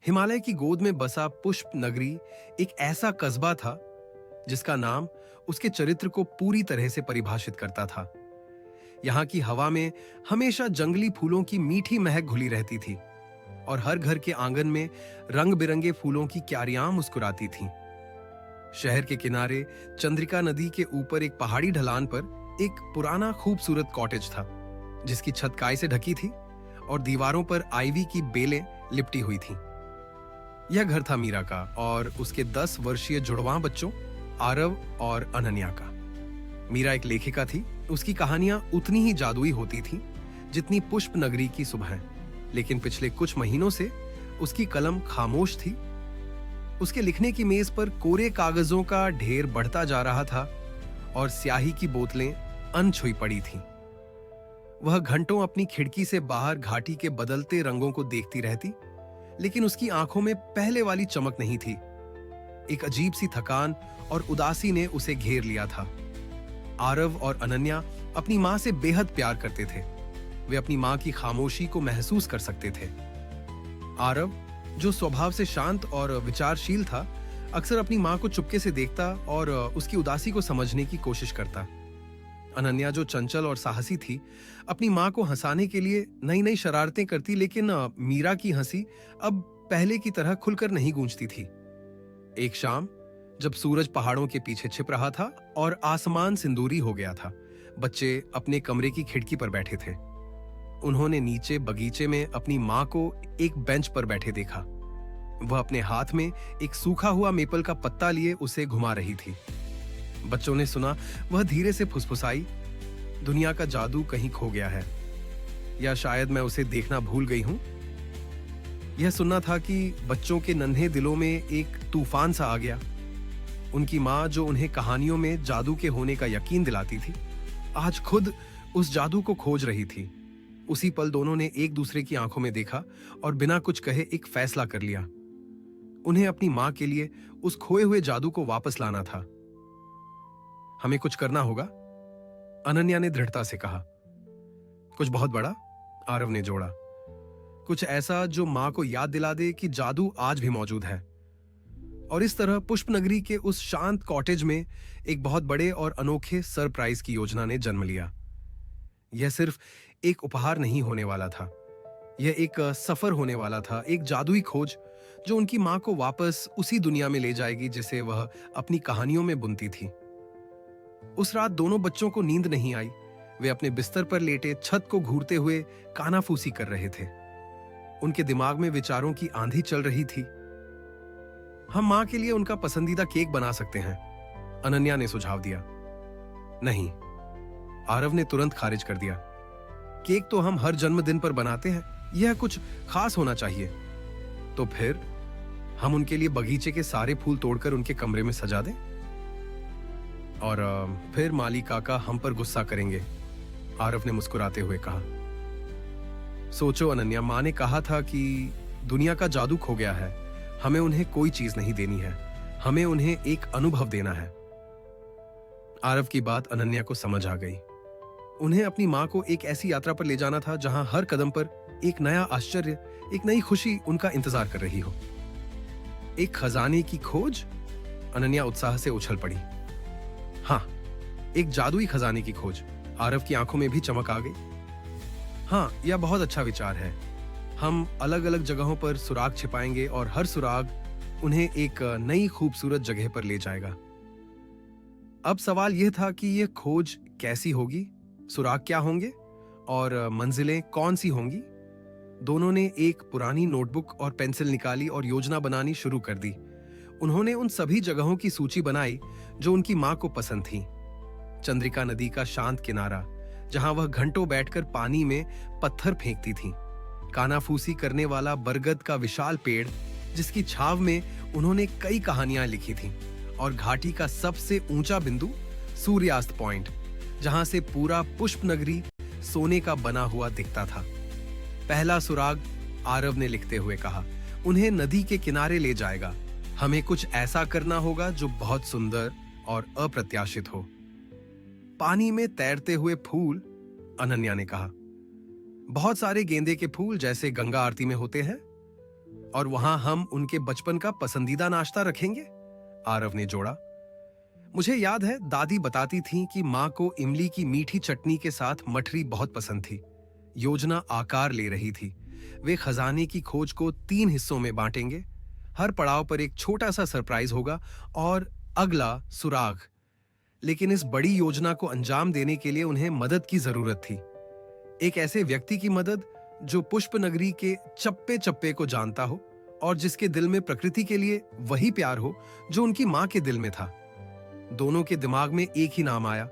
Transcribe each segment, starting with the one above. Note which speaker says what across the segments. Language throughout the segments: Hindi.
Speaker 1: हिमालय की गोद में बसा पुष्प नगरी एक ऐसा कस्बा था जिसका नाम उसके चरित्र को पूरी तरह से परिभाषित करता था। यहाँ की हवा में हमेशा जंगली फूलों की मीठी महक घुली रहती थी और हर घर के आंगन में रंग बिरंगे फूलों की क्यारियां मुस्कुराती थीं। शहर के किनारे चंद्रिका नदी के ऊपर एक पहाड़ी ढलान पर एक पुराना खूबसूरत कॉटेज था जिसकी छत काई से ढकी थी और दीवारों पर आईवी की बेलें लिपटी हुई थीं। यह घर था मीरा का और उसके 10 वर्षीय जुड़वां बच्चों आरव और अनन्या का। मीरा एक लेखिका थी। उसकी कहानियां उतनी ही जादुई होती थीं जितनी पुष्प नगरी की सुबह, लेकिन पिछले कुछ महीनों से उसकी कलम खामोश थी। उसके लिखने की मेज पर कोरे कागजों का ढेर बढ़ता जा रहा था और स्याही की बोतलें अनछुई पड़ी थीं। वह घंटों अपनी खिड़की से बाहर घाटी के बदलते रंगों को देखती रहती, लेकिन उसकी आंखों में पहले वाली चमक नहीं थी। एक अजीब सी थकान और उदासी ने उसे घेर लिया था। आरव और अनन्या अपनी मां से बेहद प्यार करते थे। वे अपनी मां की खामोशी को महसूस कर सकते थे। आरव, जो स्वभाव से शांत और विचारशील था, अक्सर अपनी मां को चुपके से देखता और उसकी उदासी को समझने की कोशिश करता। अनन्या, जो चंचल और साहसी थी, अपनी मां को हंसाने के लिए नई नई शरारतें करती, लेकिन मीरा की हंसी अब पहले की तरह खुलकर नहीं गूंजती थी। एक शाम जब सूरज पहाड़ों के पीछे छिप रहा था और आसमान सिंदूरी हो गया था, बच्चे अपने कमरे की खिड़की पर बैठे थे। उन्होंने नीचे बगीचे में अपनी मां को एक बेंच पर बैठे देखा। वह अपने हाथ में एक सूखा हुआ मेपल का पत्ता लिए उसे घुमा रही थी। बच्चों ने सुना, वह धीरे से फुसफुसाई, दुनिया का जादू कहीं खो गया है, या शायद मैं उसे देखना भूल गई हूं। यह सुनना था कि बच्चों के नन्हे दिलों में एक तूफान सा आ गया। उनकी मां, जो उन्हें कहानियों में जादू के होने का यकीन दिलाती थी, आज खुद उस जादू को खोज रही थी। उसी पल दोनों ने एक दूसरे की आंखों में देखा और बिना कुछ कहे एक फैसला कर लिया। उन्हें अपनी मां के लिए उस खोए हुए जादू को वापस लाना था। हमें कुछ करना होगा, अनन्या ने दृढ़ता से कहा। कुछ बहुत बड़ा, आरव ने जोड़ा। कुछ ऐसा जो मां को याद दिला दे कि जादू आज भी मौजूद है। और इस तरह पुष्पनगरी के उस शांत कॉटेज में एक बहुत बड़े और अनोखे सरप्राइज की योजना ने जन्म लिया। यह सिर्फ एक उपहार नहीं होने वाला था, यह एक सफर होने वाला था, एक जादुई खोज जो उनकी मां को वापस उसी दुनिया में ले जाएगी जिसे वह अपनी कहानियों में बुनती थी। उस रात दोनों बच्चों को नींद नहीं आई। वे अपने बिस्तर पर लेटे छत को घूरते हुए कानाफूसी कर रहे थे। उनके दिमाग में विचारों की आंधी चल रही थी। हम मां के लिए उनका पसंदीदा केक बना सकते हैं, अनन्या ने सुझाव दिया। नहीं, आरव ने तुरंत खारिज कर दिया। केक तो हम हर जन्मदिन पर बनाते हैं, यह कुछ खास होना चाहिए। तो फिर हम उनके लिए बगीचे के सारे फूल तोड़कर उनके कमरे में सजा दें? और फिर माली काका हम पर गुस्सा करेंगे, आरव ने मुस्कुराते हुए कहा। सोचो अनन्या, मां ने कहा था कि दुनिया का जादू खो गया है। हमें उन्हें कोई चीज नहीं देनी है, हमें उन्हें एक अनुभव देना है। आरव की बात अनन्या को समझ आ गई। उन्हें अपनी मां को एक ऐसी यात्रा पर ले जाना था जहां हर कदम पर एक नया आश्चर्य, एक नई खुशी उनका इंतजार कर रही हो। एक खजाने की खोज? अनन्या उत्साह से उछल पड़ी। हाँ, एक जादुई खजाने की खोज। आरव की आंखों में भी चमक आ गई। हाँ, यह बहुत अच्छा विचार है। हम अलग अलग जगहों पर सुराग छिपाएंगे और हर सुराग उन्हें एक नई खूबसूरत जगह पर ले जाएगा। अब सवाल यह था कि यह खोज कैसी होगी, सुराग क्या होंगे और मंजिलें कौन सी होंगी। दोनों ने एक पुरानी नोटबुक और पेंसिल निकाली और योजना बनानी शुरू कर दी। उन्होंने उन सभी जगहों की सूची बनाई जो उनकी मां को पसंद थी। चंद्रिका नदी का शांत किनारा, जहां वह घंटों बैठकर पानी में पत्थर फेंकती थीं। कानाफूसी करने वाला बरगद का विशाल पेड़, जिसकी छाव में उन्होंने कई कहानियां लिखी थीं। और घाटी का सबसे ऊंचा बिंदु, सूर्यास्त पॉइंट, जहां से पूरा पुष्पनगरी सोने का बना हुआ दिखता था। पहला सुराग, आरव ने लिखते हुए कहा, उन्हें नदी के किनारे ले जाएगा। हमें कुछ ऐसा करना होगा जो बहुत सुंदर और अप्रत्याशित हो। पानी में तैरते हुए फूल, अनन्या ने कहा। बहुत सारे गेंदे के फूल जैसे गंगा आरती में होते हैं। और वहां हम उनके बचपन का पसंदीदा नाश्ता रखेंगे, आरव ने जोड़ा। मुझे याद है दादी बताती थीं कि माँ को इमली की मीठी चटनी के साथ मठरी बहुत पसंद थी। योजना आकार ले रही थी। वे खजाने की खोज को 3 हिस्सों में बांटेंगे। हर पड़ाव पर एक छोटा सा सरप्राइज होगा और अगला सुराग। लेकिन इस बड़ी योजना को अंजाम देने के लिए उन्हें मदद की जरूरत थी। एक ऐसे व्यक्ति की मदद जो पुष्प नगरी के चप्पे चप्पे को जानता हो और जिसके दिल में प्रकृति के लिए वही प्यार हो जो उनकी मां के दिल में था। दोनों के दिमाग में एक ही नाम आया,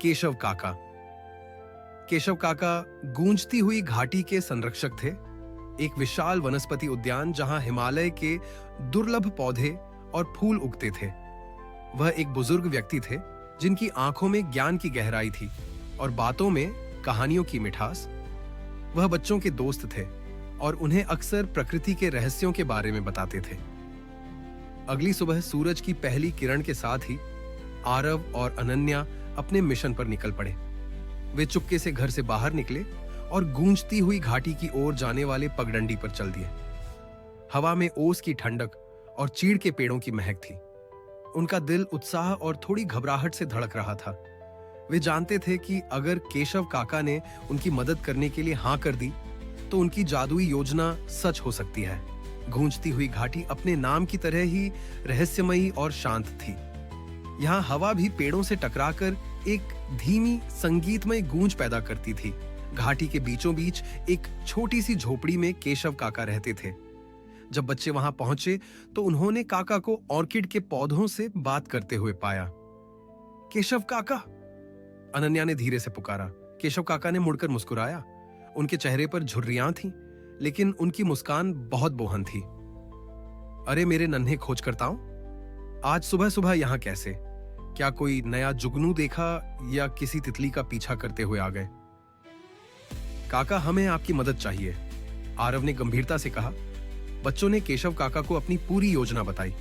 Speaker 1: केशव काका। केशव काका गूंजती हुई घाटी के संरक्षक थे, एक विशाल वनस्पति उद्यान जहां हिमालय के दुर्लभ पौधे और फूल उगते थे। वह एक बुजुर्ग व्यक्ति थे जिनकी आंखों में ज्ञान की गहराई थी और बातों में कहानियों की मिठास। वह बच्चों के दोस्त थे और उन्हें अक्सर प्रकृति के रहस्यों के बारे में बताते थे। अगली सुबह सूरज की पहली किरण के साथ ही आरव और अनन्या अपने मिशन पर निकल पड़े। वे चुपके से घर से बाहर निकले और गूंजती हुई घाटी की ओर जाने वाले पगडंडी पर चल दिए। हवा में ओस की ठंडक और चीड़ के पेड़ों की महक थी। उनका दिल उत्साह और थोड़ी घबराहट से धड़क रहा था। वे जानते थे कि अगर केशव काका ने उनकी मदद करने के लिए हां कर दी तो उनकी जादुई योजना सच हो सकती है। गूंजती हुई घाटी अपने नाम की तरह ही रहस्यमयी और शांत थी। यहाँ हवा भी पेड़ों से टकराकर एक धीमी संगीतमय गूंज पैदा करती थी। घाटी के बीचों बीच एक छोटी सी झोपड़ी में केशव काका रहते थे। जब बच्चे वहां पहुंचे तो उन्होंने काका को ऑर्किड के पौधों से बात करते हुए पाया। केशव काका, अनन्या ने धीरे से पुकारा। केशव काका ने मुड़कर मुस्कुराया। उनके चेहरे पर झुर्रियां थीं, लेकिन उनकी मुस्कान बहुत बोहन थी। अरे मेरे नन्हे खोजकर्ताओं, आज सुबह सुबह यहां कैसे? क्या कोई नया जुगनू देखा या किसी तितली का पीछा करते हुए आ गए? काका, हमें आपकी मदद चाहिए, आरव ने गंभीरता से कहा। बच्चों ने केशव काका को अपनी पूरी योजना बताई।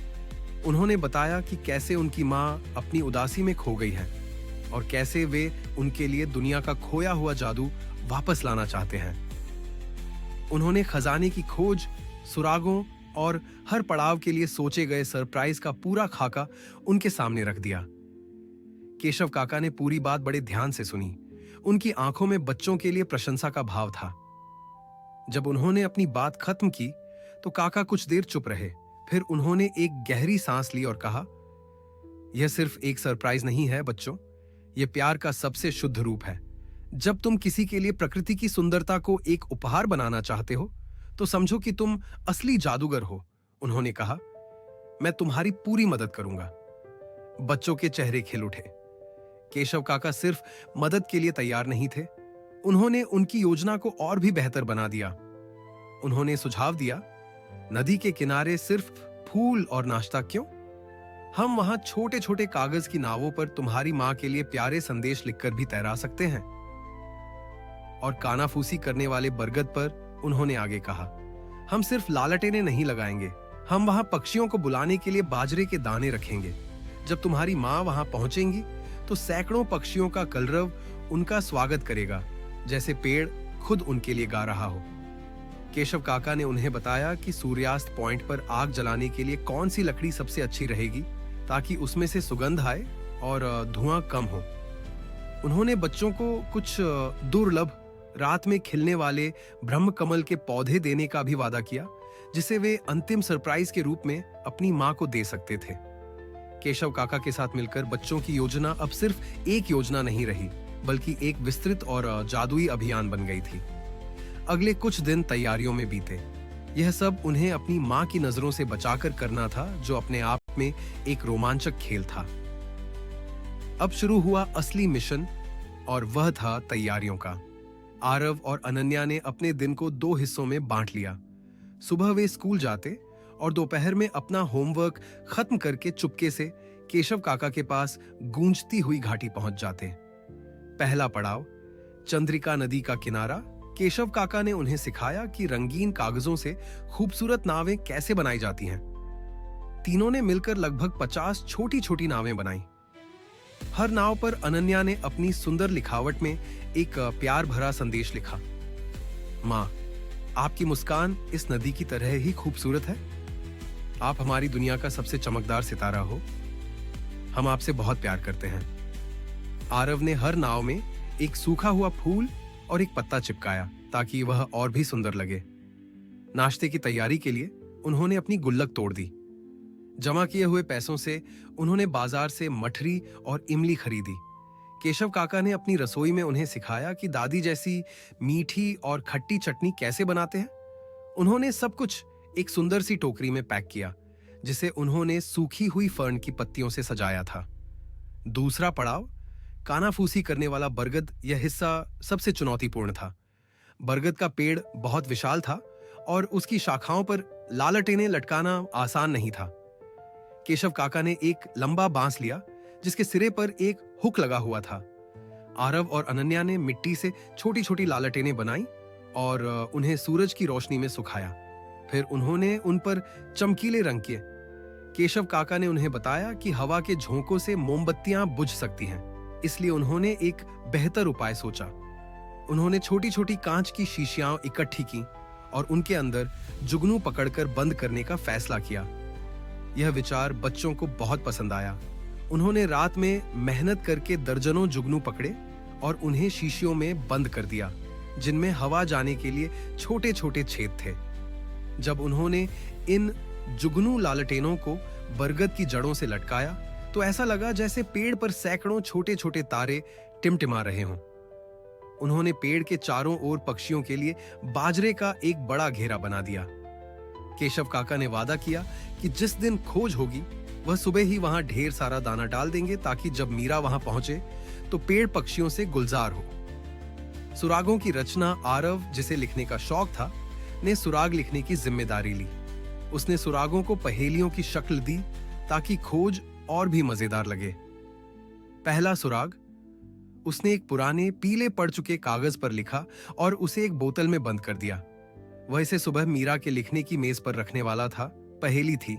Speaker 1: उन्होंने बताया कि कैसे उनकी मां अपनी उदासी में खो गई है और कैसे वे उनके लिए दुनिया का खोया हुआ जादू वापस लाना चाहते हैं। उन्होंने खजाने की खोज, सुरागों और हर पड़ाव के लिए सोचे गए सरप्राइज का पूरा खाका उनके सामने रख दिया। केशव काका ने पूरी बात बड़े ध्यान से सुनी। उनकी आंखों में बच्चों के लिए प्रशंसा का भाव था। जब उन्होंने अपनी बात खत्म की तो काका कुछ देर चुप रहे। फिर उन्होंने एक गहरी सांस ली और कहा, यह सिर्फ एक सरप्राइज नहीं है बच्चों, यह प्यार का सबसे शुद्ध रूप है। जब तुम किसी के लिए प्रकृति की सुंदरता को एक उपहार बनाना चाहते हो तो समझो कि तुम असली जादूगर हो। उन्होंने कहा, मैं तुम्हारी पूरी मदद करूंगा। बच्चों के चेहरे खिल उठे। केशव काका सिर्फ मदद के लिए तैयार नहीं थे, उन्होंने उनकी योजना को और भी बेहतर बना दिया। उन्होंने सुझाव दिया, नदी के किनारे सिर्फ फूल और नाश्ता क्यों? हम वहां छोटे छोटे कागज की नावों पर तुम्हारी मां के लिए प्यारे संदेश लिखकर भी तैरा सकते हैं। और कानाफूसी करने वाले बरगद पर उन्होंने आगे कहा, हम सिर्फ लालटेने नहीं लगाएंगे, हम वहां पक्षियों को बुलाने के लिए बाजरे के दाने रखेंगे। जब तुम्हारी मां वहां पहुंचेंगी तो सैकड़ों पक्षियों का कलरव उनका स्वागत करेगा, जैसे पेड़ खुद उनके लिए गा रहा हो। केशव काका ने उन्हें बताया कि सूर्यास्त पॉइंट पर आग जलाने के लिए कौन सी लकड़ी सबसे अच्छी रहेगी ताकि उसमें से सुगंध आए और धुआं कम हो। उन्होंने बच्चों को कुछ दुर्लभ रात में खिलने वाले ब्रह्म कमल के पौधे देने का भी वादा किया, जिसे वे अंतिम सरप्राइज के रूप में अपनी मां को दे सकते थे। केशव काका के साथ मिलकर बच्चों की योजना अब सिर्फ एक योजना नहीं रही, बल्कि एक विस्तृत और जादुई अभियान बन गई थी। अगले कुछ दिन तैयारियों में बीते। यह सब उन्हें अपनी मां की नजरों से बचाकर करना था, जो अपने आप में एक रोमांचक खेल था। अब शुरू हुआ असली मिशन, और वह था तैयारियों का। आरव और अनन्या ने अपने दिन को 2 हिस्सों में बांट लिया। सुबह वे स्कूल जाते और दोपहर में अपना होमवर्क खत्म करके चुपके से केशव काका के पास गूंजती हुई घाटी पहुंच जाते। पहला पड़ाव, चंद्रिका नदी का किनारा। केशव काका ने उन्हें सिखाया कि रंगीन कागजों से खूबसूरत नावें कैसे बनाई जाती हैं। तीनों ने मिलकर लगभग 50 छोटी छोटी नावें बनाई। हर नाव पर अनन्या ने अपनी सुंदर लिखावट में एक प्यार भरा संदेश लिखा। मां, आपकी मुस्कान इस नदी की तरह ही खूबसूरत है। आप हमारी दुनिया का सबसे चमकदार सितारा हो। हम आपसे बहुत प्यार करते हैं। आरव ने हर नाव में एक सूखा हुआ फूल और एक पत्ता चिपकाया ताकि वह और भी सुंदर लगे। नाश्ते की तैयारी के लिए उन्होंने अपनी गुल्लक तोड़ दी। जमा किए हुए पैसों से उन्होंने बाजार से मठरी और इमली खरीदी। केशव काका ने अपनी रसोई में उन्हें सिखाया कि दादी जैसी मीठी और खट्टी चटनी कैसे बनाते हैं। उन्होंने सब कुछ एक सुंदर सी टोकरी में पैक किया, जिसे उन्होंने सूखी हुई फर्न की पत्तियों से सजाया था। दूसरा पड़ाव कानाफूसी करने वाला बरगद, यह हिस्सा सबसे चुनौतीपूर्ण था। बरगद का पेड़ बहुत विशाल था और उसकी शाखाओं पर लालटेनें लटकाना आसान नहीं था। केशव काका ने एक लंबा बांस लिया जिसके सिरे पर एक हुक लगा हुआ था। आरव और अनन्या ने मिट्टी से छोटी छोटी लालटेनें बनाई और उन्हें सूरज की रोशनी में सुखाया। फिर उन्होंने उन पर चमकीले रंग किए। केशव काका ने उन्हें बताया कि हवा के झोंकों से मोमबत्तियां बुझ सकती हैं, इसलिए उन्होंने एक बेहतर उपाय सोचा। उन्होंने छोटी छोटी कांच की शीशियां इकट्ठी की और उनके अंदर जुगनू पकड़कर बंद करने का फैसला किया। यह विचार बच्चों को बहुत पसंद आया। उन्होंने रात में मेहनत करके दर्जनों जुगनू पकड़े और उन्हें शीशियों में बंद कर दिया, जिनमें हवा जाने के लिए छोटे छोटे छेद थे। जब उन्होंने इन जुगनू लालटेनों को बरगद की जड़ों से लटकाया तो ऐसा लगा जैसे पेड़ पर सैकड़ों छोटे छोटे तारे टिमटिमा रहे हों। उन्होंने पेड़ के चारों ओर पक्षियों के लिए बाजरे का एक बड़ा घेरा बना दिया। केशव काका ने वादा किया कि जिस दिन खोज होगी वह सुबह ही वहां ढेर सारा दाना डाल देंगे ताकि जब मीरा वहां पहुंचे तो पेड़ पक्षियों से गुलजार हो। सुरागों की रचना आरव, जिसे लिखने का शौक था, ने सुराग लिखने की जिम्मेदारी ली। उसने सुरागों को पहेलियों की शक्ल दी ताकि खोज और भी मजेदार लगे। पहला सुराग उसने एक पुराने पीले पड़ चुके कागज पर लिखा और उसे एक बोतल में बंद कर दिया। वह इसे सुबह मीरा के लिखने की मेज पर रखने वाला था। पहेली थी,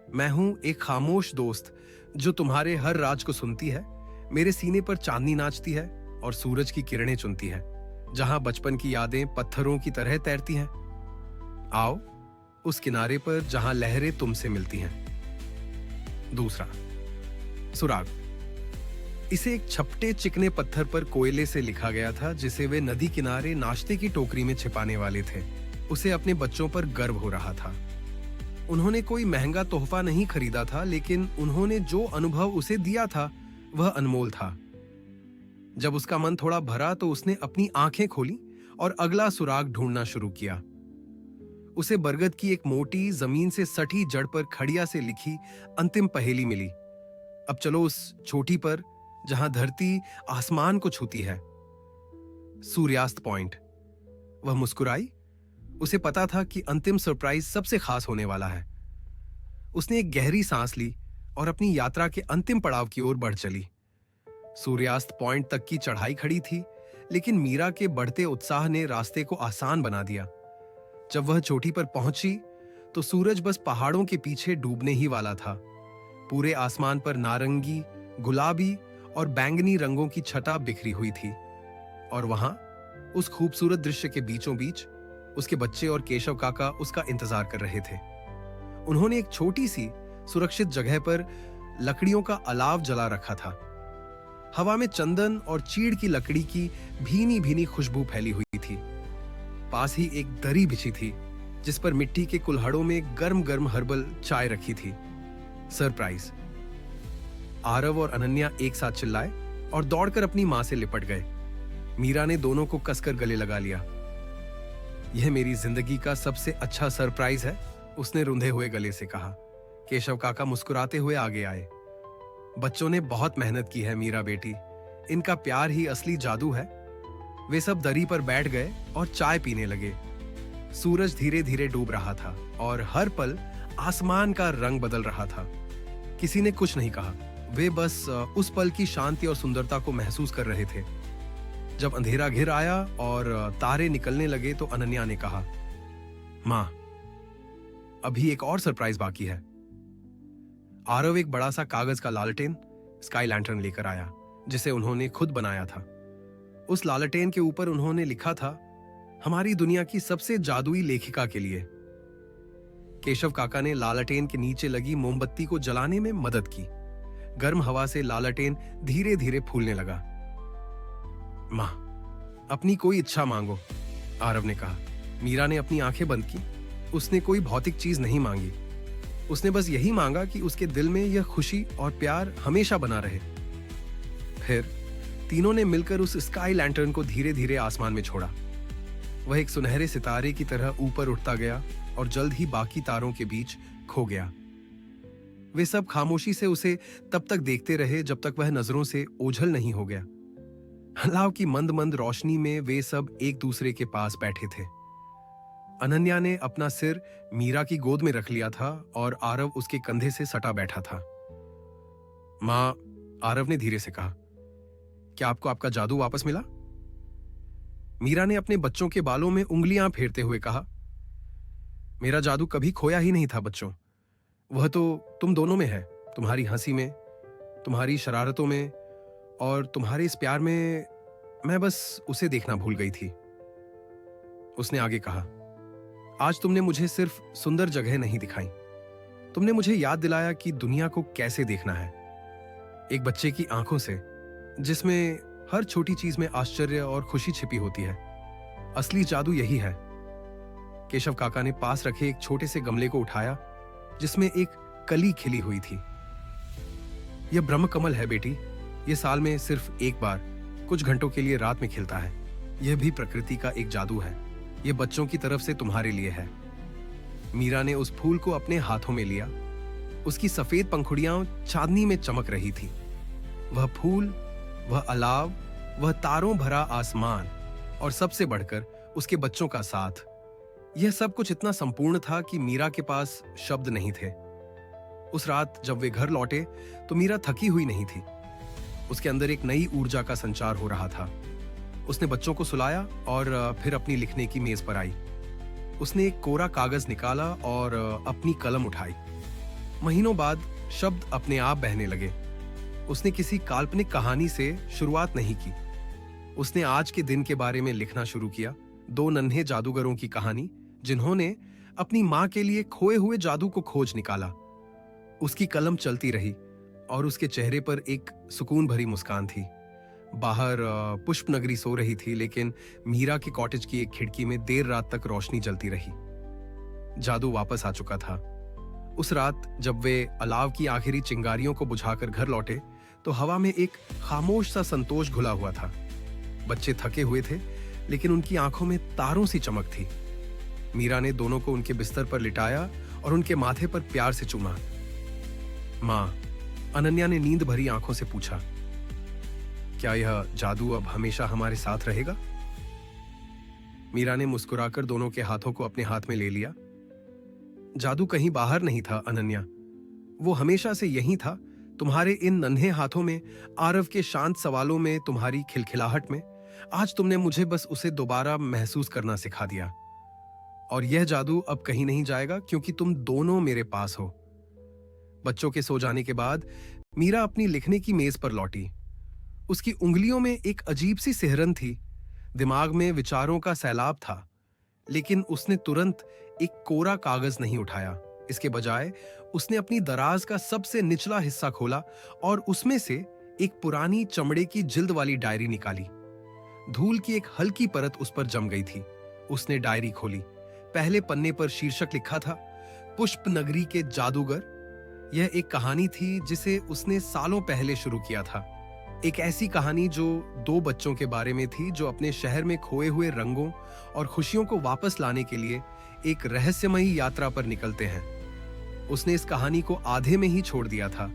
Speaker 1: मैं हूं एक खामोश दोस्त जो तुम्हारे हर राज को सुनती है। मेरे सीने पर चांदनी नाचती है और सूरज की किरणें चुनती है। जहां बचपन की यादें पत्थरों की तरह तैरती हैं, आओ उस किनारे पर जहां लहरें तुमसे मिलती हैं। दूसरा सुराग, इसे एक छपटे चिकने पत्थर पर कोयले से लिखा गया था, जिसे वे नदी किनारे नाश्ते की टोकरी में छिपाने वाले थे। उसे अपने बच्चों पर गर्व हो रहा था। उन्होंने कोई महंगा तोहफा नहीं खरीदा था, लेकिन उन्होंने जो अनुभव उसे दिया था वह अनमोल था। जब उसका मन थोड़ा भरा तो उसने अपनी आंखें खोली और अगला सुराग ढूंढना शुरू किया। उसे बरगद की एक मोटी जमीन से सटी जड़ पर खड़िया से लिखी अंतिम पहेली मिली। अब चलो उस चोटी पर जहां धरती आसमान को छूती है, सूर्यास्त पॉइंट। वह मुस्कुराई। उसे पता था कि अंतिम सरप्राइज सबसे खास होने वाला है। उसने एक गहरी सांस ली और अपनी यात्रा के अंतिम पड़ाव की ओर बढ़ चली। सूर्यास्त पॉइंट तक की चढ़ाई खड़ी थी, लेकिन मीरा के बढ़ते उत्साह ने रास्ते को आसान बना दिया। जब वह चोटी पर पहुंची तो सूरज बस पहाड़ों के पीछे डूबने ही वाला था। पूरे आसमान पर नारंगी, गुलाबी और बैंगनी रंगों की छटा बिखरी हुई थी और वहां उस खूबसूरत दृश्य के बीचों बीच उसके बच्चे और केशव काका उसका इंतजार कर रहे थे। उन्होंने एक छोटी सी सुरक्षित जगह पर लकड़ियों का अलाव जला रखा था। हवा में चंदन और चीड़ की लकड़ी की भीनी भीनी खुशबू फैली हुई थी। पास ही एक दरी बिछी थी जिस पर मिट्टी के कुल्हड़ों में गर्म गर्म हर्बल चाय रखी थी। सरप्राइज! आरव और अनन्या एक साथ चिल्लाए और दौड़कर अपनी मां से लिपट गए। मीरा ने दोनों को कसकर गले लगा लिया। यह मेरी जिंदगी का सबसे अच्छा सरप्राइज है, उसने रुंधे हुए गले से कहा। केशव काका मुस्कुराते हुए आगे आए। बच्चों ने बहुत मेहनत की है मीरा बेटी, इनका प्यार ही असली जादू है। वे सब दरी पर बैठ गए और चाय पीने लगे। सूरज धीरे धीरे डूब रहा था और हर पल आसमान का रंग बदल रहा था। किसी ने कुछ नहीं कहा, वे बस उस पल की शांति और सुंदरता को महसूस कर रहे थे। जब अंधेरा घिर आया और तारे निकलने लगे तो अनन्या ने कहा, मां, अभी एक और सरप्राइज बाकी है। आरव एक बड़ा सा कागज का लालटेन, स्काई लैंटर्न लेकर आया, जिसे उन्होंने खुद बनाया था। उस लालटेन के ऊपर उन्होंने लिखा था, हमारी दुनिया की सबसे जादुई लेखिका के लिए। केशव काका ने लालटेन के नीचे लगी मोमबत्ती को जलाने में मदद की। गर्म हवा से लालटेन धीरे धीरे फूलने लगा। मां, अपनी कोई इच्छा मांगो, आरव ने कहा। मीरा ने अपनी आंखें बंद की। उसने कोई भौतिक चीज नहीं मांगी। उसने बस यही मांगा कि उसके दिल में यह खुशी और प्यार हमेशा बना रहे। फिर तीनों ने मिलकर उस स्काई लैंटर्न को धीरे धीरे आसमान में छोड़ा। वह एक सुनहरे सितारे की तरह ऊपर उठता गया और जल्द ही बाकी तारों के बीच खो गया। वे सब खामोशी से उसे तब तक देखते रहे जब तक वह नजरों से ओझल नहीं हो गया। अलाव की मंद मंद रोशनी में वे सब एक दूसरे के पास बैठे थे। अनन्या ने अपना सिर मीरा की गोद में रख लिया था और आरव उसके कंधे से सटा बैठा था। मां, आरव ने धीरे से कहा, क्या आपको आपका जादू वापस मिला? मीरा ने अपने बच्चों के बालों में उंगलियां फेरते हुए कहा, मेरा जादू कभी खोया ही नहीं था बच्चों। वह तो तुम दोनों में है, तुम्हारी हंसी में, तुम्हारी शरारतों में और तुम्हारे इस प्यार में। मैं बस उसे देखना भूल गई थी। उसने आगे कहा, आज तुमने मुझे सिर्फ सुंदर जगह नहीं दिखाई, तुमने मुझे याद दिलाया कि दुनिया को कैसे देखना है। एक बच्चे की आंखों से, जिसमें हर छोटी चीज में आश्चर्य और खुशी छिपी होती है। असली जादू यही है। केशव काका ने पास रखे एक छोटे से गमले को उठाया जिसमें एक कली खिली हुई थी। यह ब्रह्म कमल है बेटी। यह साल में सिर्फ एक बार कुछ घंटों के लिए रात में खिलता है। यह भी प्रकृति का एक जादू है। यह बच्चों की तरफ से तुम्हारे लिए है। मीरा ने उस फूल को अपने हाथों में लिया। उसकी सफेद पंखुड़ियां चांदनी में चमक रही थी। वह फूल, वह अलाव, वह तारों भरा आसमान और सबसे बढ़कर उसके बच्चों का साथ, यह सब कुछ इतना संपूर्ण था कि मीरा के पास शब्द नहीं थे। उस रात जब वे घर लौटे तो मीरा थकी हुई नहीं थी। उसके अंदर एक नई ऊर्जा का संचार हो रहा था। उसने बच्चों को सुलाया और फिर अपनी लिखने की मेज पर आई। उसने एक कोरा कागज निकाला और अपनी कलम उठाई। महीनों बाद शब्द अपने आप बहने लगे। उसने किसी काल्पनिक कहानी से शुरुआत नहीं की। उसने आज के दिन के बारे में लिखना शुरू किया। दो नन्हे जादूगरों की कहानी जिन्होंने अपनी मां के लिए खोए हुए जादू को खोज निकाला। उसकी कलम चलती रही और उसके चेहरे पर एक सुकून भरी मुस्कान थी। बाहर पुष्प नगरी सो रही थी, लेकिन मीरा के कॉटेज की एक खिड़की में देर रात तक रोशनी जलती रही। जादू वापस आ चुका था। उस रात जब वे अलाव की आखिरी चिंगारियों को बुझाकर घर लौटे तो हवा में एक खामोश सा संतोष घुला हुआ था। बच्चे थके हुए थे, लेकिन उनकी आंखों में तारों सी चमक थी। मीरा ने दोनों को उनके बिस्तर पर लिटाया और उनके माथे पर प्यार से चूमा। मां, अनन्या ने नींद भरी आंखों से पूछा, क्या यह जादू अब हमेशा हमारे साथ रहेगा? मीरा ने मुस्कुराकर दोनों के हाथों को अपने हाथ में ले लिया। जादू कहीं बाहर नहीं था अनन्या, वो हमेशा से यहीं था, तुम्हारे इन नन्हे हाथों में, आरव के शांत सवालों में, तुम्हारी खिलखिलाहट में। आज तुमने मुझे बस उसे दोबारा महसूस करना सिखा दिया। और यह जादू अब कहीं नहीं जाएगा क्योंकि तुम दोनों मेरे पास हो। बच्चों के सो जाने के बाद मीरा अपनी लिखने की मेज पर लौटी। उसकी उंगलियों में एक अजीब सी सिहरन थी। दिमाग में विचारों का सैलाब था, लेकिन उसने तुरंत एक कोरा कागज नहीं उठाया। इसके बजाय उसने अपनी दराज का सबसे निचला हिस्सा खोला और उसमें से एक पुरानी चमड़े की जिल्द वाली डायरी निकाली। धूल की एक हल्की परत उस पर जम गई थी। उसने डायरी खोली। पहले पन्ने पर शीर्षक लिखा था, पुष्प नगरी के जादूगर। यह एक कहानी थी जिसे उसने सालों पहले शुरू किया था। एक ऐसी कहानी जो दो बच्चों के बारे में थी जो अपने शहर में खोए हुए रंगों और खुशियों को वापस लाने के लिए एक रहस्यमयी यात्रा पर निकलते हैं। उसने इस कहानी को आधे में ही छोड़ दिया था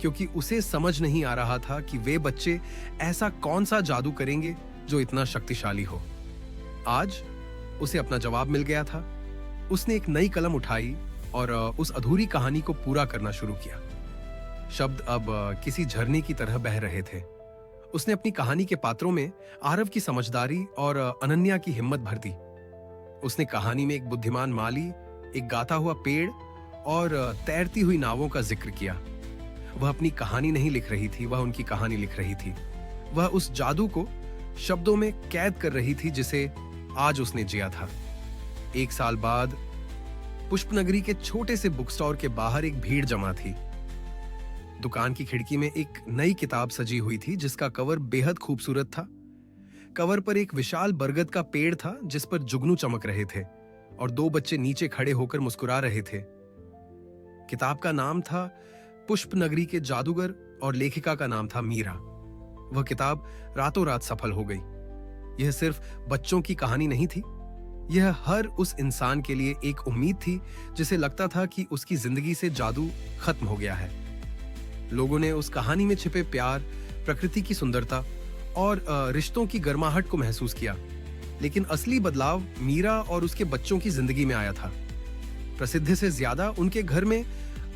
Speaker 1: क्योंकि उसे समझ नहीं आ रहा था कि वे बच्चे ऐसा कौन सा जादू करेंगे जो इतना शक्तिशाली हो। आज उसे अपना जवाब मिल गया था। उसने एक नई कलम उठाई और उस अधूरी कहानी को पूरा करना शुरू किया। शब्द अब किसी झरने की तरह बह रहे थे। उसने अपनी कहानी के पात्रों में आरव की समझदारी और अनन्या की हिम्मत भर दी। उसने कहानी में एक बुद्धिमान माली, एक गाता हुआ पेड़ और तैरती हुई नावों का जिक्र किया। वह अपनी कहानी नहीं लिख रही थी, वह उनकी कहानी लिख रही थी। वह उस जादू को शब्दों में कैद कर रही थी जिसे आज उसने जिया था। 1 साल बाद पुष्पनगरी के छोटे से बुक स्टोर के बाहर एक भीड़ जमा थी। दुकान की खिड़की में एक नई किताब सजी हुई थी जिसका कवर बेहद खूबसूरत था। कवर पर एक विशाल बरगद का पेड़ था जिस पर जुगनू चमक रहे थे और 2 बच्चे नीचे खड़े होकर मुस्कुरा रहे थे। किताब का नाम था पुष्पनगरी के जादूगर और लेखिका का नाम था मीरा। वह किताब रातों रात सफल हो गई। यह सिर्फ बच्चों की कहानी नहीं थी, यह हर उस इंसान के लिए एक उम्मीद थी जिसे लगता था कि उसकी जिंदगी से जादू खत्म हो गया है। लोगों ने उस कहानी में छिपे प्यार, प्रकृति की सुंदरता और रिश्तों की गर्माहट को महसूस किया। लेकिन असली बदलाव मीरा और उसके बच्चों की जिंदगी में आया था। प्रसिद्धि से ज्यादा उनके घर में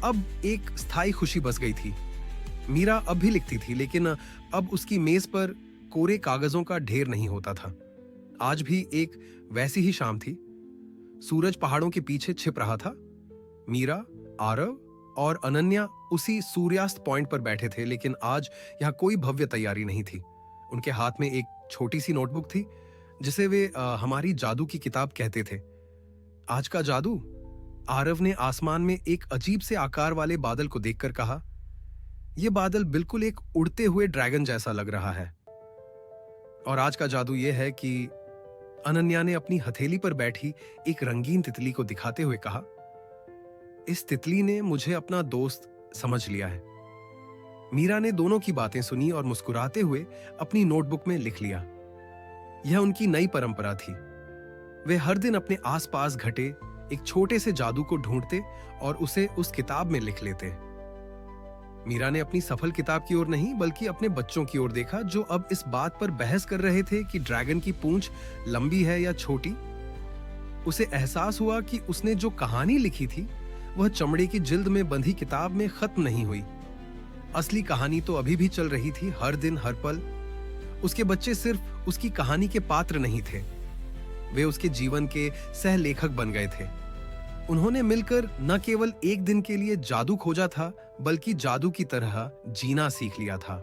Speaker 1: अब एक स्थायी खुशी बस गई थी। मीरा अब भी लिखती थी, लेकिन अब उसकी मेज पर कोरे कागजों का ढेर नहीं होता था। आज भी एक वैसी ही शाम थी। सूरज पहाड़ों के पीछे छिप रहा था। मीरा, आरव और अनन्या उसी सूर्यास्त पॉइंट पर बैठे थे, लेकिन आज यहाँ कोई भव्य तैयारी नहीं थी। उनके हाथ में एक छोटी सी नोटबुक थी जिसे वे हमारी जादू की किताब कहते थे। आज का जादू? आरव ने आसमान में एक अजीब से आकार वाले बादल को देखकर कहा। यह बादल बिल्कुल एक उड़ते हुए ड्रैगन जैसा लग रहा है। और आज का जादू यह है कि अनन्या ने अपनी हथेली पर बैठी एक रंगीन तितली को दिखाते हुए कहा, इस तितली ने मुझे अपना दोस्त समझ लिया है। मीरा ने दोनों की बातें सुनी और मुस्कुराते हुए अपनी नोटबुक में लिख लिया। यह उनकी नई परंपरा थी। वे हर दिन अपने आसपास घटे एक छोटे से जादू को ढूंढते और उसे उस किताब में लिख लेते। मीरा ने अपनी सफल किताब की ओर नहीं बल्कि अपने बच्चों की ओर देखा, जो अब इस बात पर बहस कर रहे थे कि ड्रैगन की पूंछ लंबी है या छोटी। उसे एहसास हुआ कि उसने जो कहानी लिखी थी वह चमड़े की जिल्द में बंधी किताब में खत्म नहीं हुई। असली कहानी तो अभी भी चल रही थी, हर दिन हर पल। उसके बच्चे सिर्फ उसकी कहानी के पात्र नहीं थे, वे उसके जीवन के सह लेखक बन गए थे। उन्होंने मिलकर न केवल एक दिन के लिए जादू खोजा था, बल्कि जादू की तरह जीना सीख लिया था।